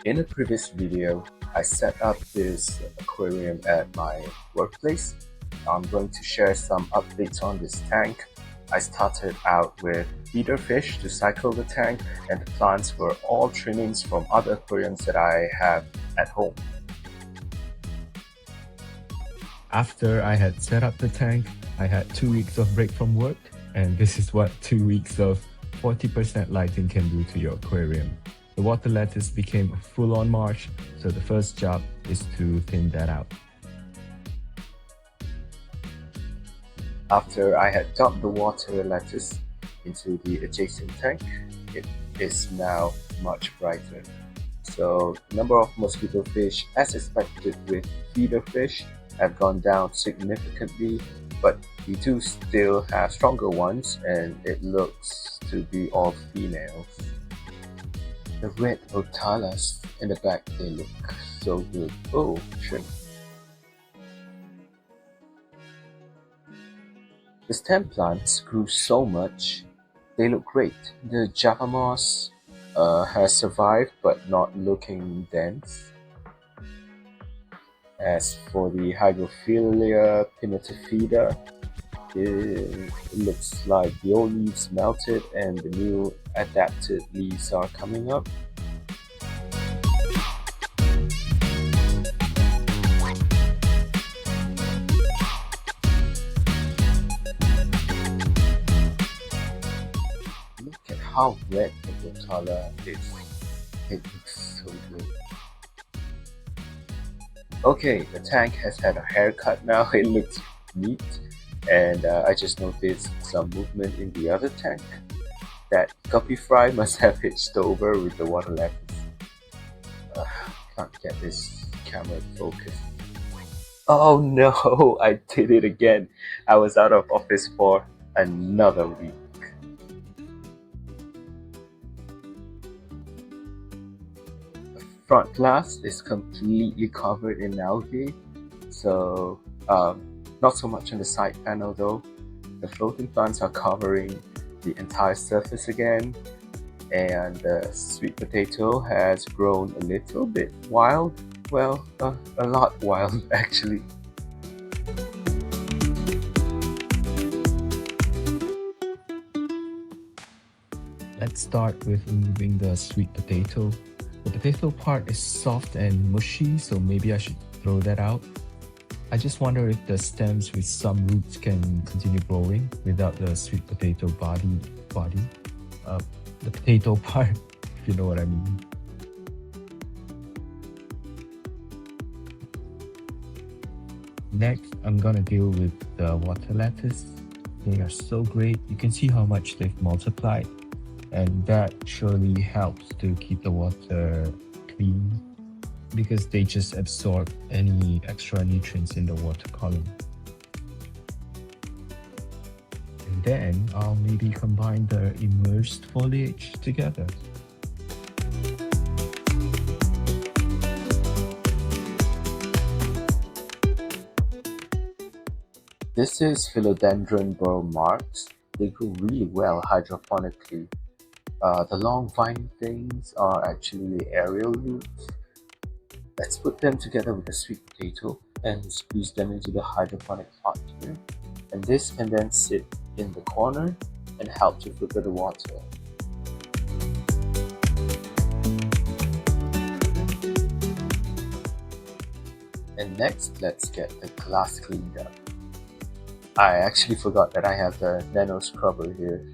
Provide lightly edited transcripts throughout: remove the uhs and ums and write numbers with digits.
In a previous video, I set up this aquarium at my workplace. I'm going to share some updates on this tank. I started out with feeder fish to cycle the tank, and the plants were all trimmings from other aquariums that I have at home. After I had set up the tank, I had 2 weeks of break from work, and this is what 2 weeks of 40% lighting can do to your aquarium. The water lettuce became a full-on marsh, so the first job is to thin that out. After I had dumped the water lettuce into the adjacent tank, it is now much brighter. So the number of mosquito fish, as expected with feeder fish, have gone down significantly, but we do still have stronger ones, and it looks to be all females. The red rotalas in the back, they look so good. Oh, shrimp. The stem plants grew so much, they look great. The Java moss has survived but not looking dense. As for the Hygrophila pinnatifida, it looks like the old leaves melted and the new adapted leaves are coming up. Look at how red the rotala is. It looks so good. Okay, the tank has had a haircut now. It looks neat. And I just noticed some movement in the other tank. That guppy fry must have hitched over with the water lettuce. Can't get this camera focused. Oh no, I did it again. I was out of office for another week. The front glass is completely covered in algae, so not so much on the side panel though. The floating plants are covering the entire surface again, and the sweet potato has grown a little bit wild. Well, a lot wild actually. Let's start with removing the sweet potato. The potato part is soft and mushy, so maybe I should throw that out. I just wonder if the stems with some roots can continue growing without the sweet potato body. The potato part, if you know what I mean. Next, I'm gonna deal with the water lettuce. They are so great. You can see how much they've multiplied, and that surely helps to keep the water clean because they just absorb any extra nutrients in the water column. And then I'll maybe combine the immersed foliage together. This is philodendron burrow marks. They grow really well hydroponically. The long vine things are actually the aerial roots. Let's put them together with the sweet potato and squeeze them into the hydroponic pot here. And this can then sit in the corner and help to filter the water. And next, let's get the glass cleaned up. I actually forgot that I have the nano scrubber here.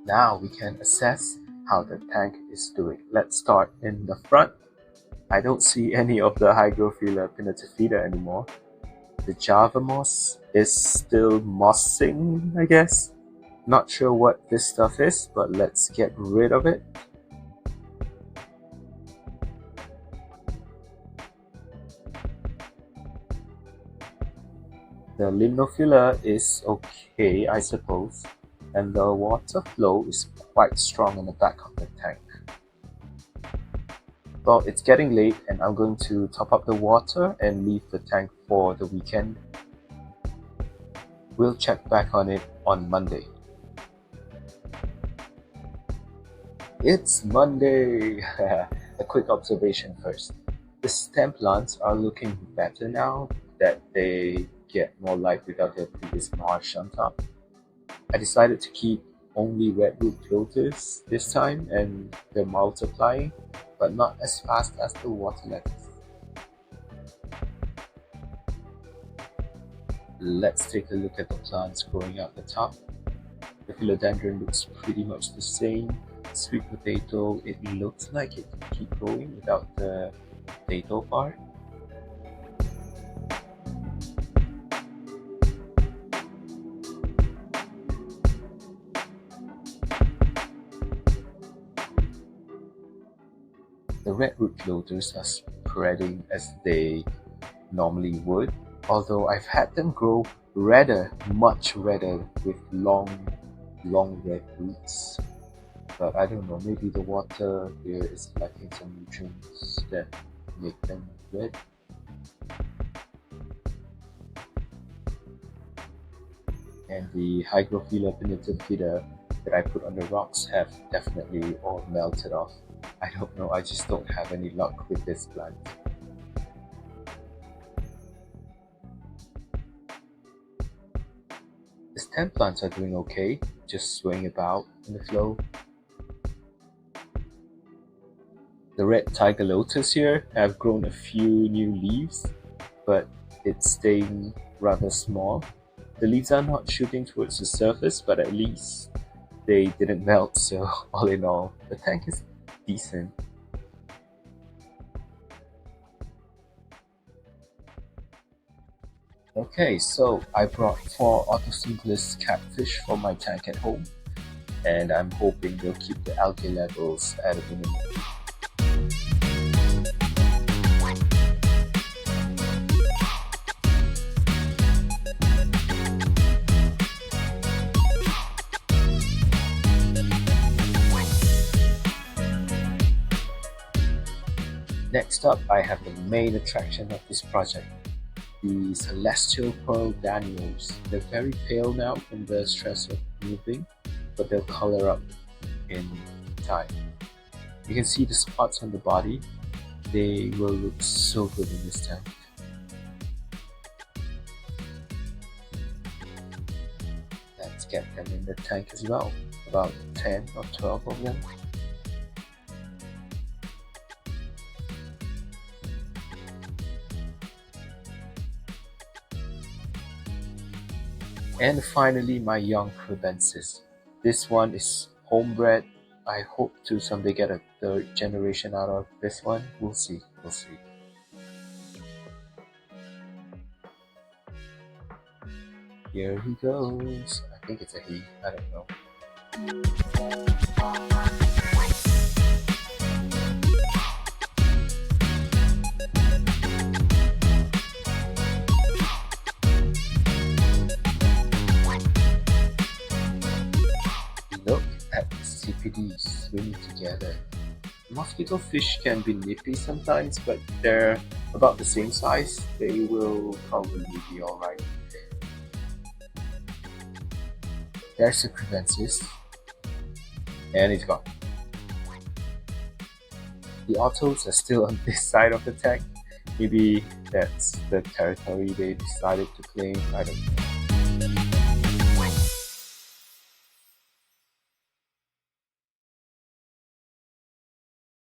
Now we can assess how the tank is doing. Let's start in the front. I don't see any of the Hygrophila pinnatifida anymore. The Java moss is still mossing, I guess. Not sure what this stuff is, but let's get rid of it. The Limnophila is okay, I suppose, and the water flow is quite strong in the back of the tank. Well, it's getting late and I'm going to top up the water and leave the tank for the weekend. We'll check back on it on Monday. It's Monday! A quick observation first. The stem plants are looking better now that they get more light without their previous marsh on top. I decided to keep only redwood floaters this time, and they're multiplying, but not as fast as the water lettuce. Let's take a look at the plants growing out the top. The philodendron looks pretty much the same. Sweet potato, it looks like it can keep growing without the potato part. The redwood floaters are spreading as they normally would, although I've had them grow redder, much redder, with long red roots. But I don't know, maybe the water here is lacking some nutrients that make them red. And the Hygrophila pinnatifida that I put on the rocks have definitely all melted off. I don't know, I just don't have any luck with this plant. The stem plants are doing okay, just swaying about in the flow. The red tiger lotus here have grown a few new leaves, but it's staying rather small. The leaves are not shooting towards the surface, but at least they didn't melt, so all in all, the tank is decent. Okay, so I brought 4 autosynclus catfish for my tank at home, and I'm hoping they'll keep the algae levels at a minimum. Next up, I have the main attraction of this project, the Celestial Pearl Danios. They're very pale now from the stress of moving, but they'll color up in time. You can see the spots on the body. They will look so good in this tank. Let's get them in the tank as well, about 10 or 12 of them. And finally, my young Crebensis. This one is homebred. I hope to someday get a 3rd generation out of this one. We'll see. Here he goes. I think it's a he. I don't know. Look at the CPDs swimming together. Mosquito fish can be nippy sometimes, but they're about the same size. They will probably be alright. There's a Crebensis, and it's gone. The autos are still on this side of the tank. Maybe that's the territory they decided to claim. I don't know.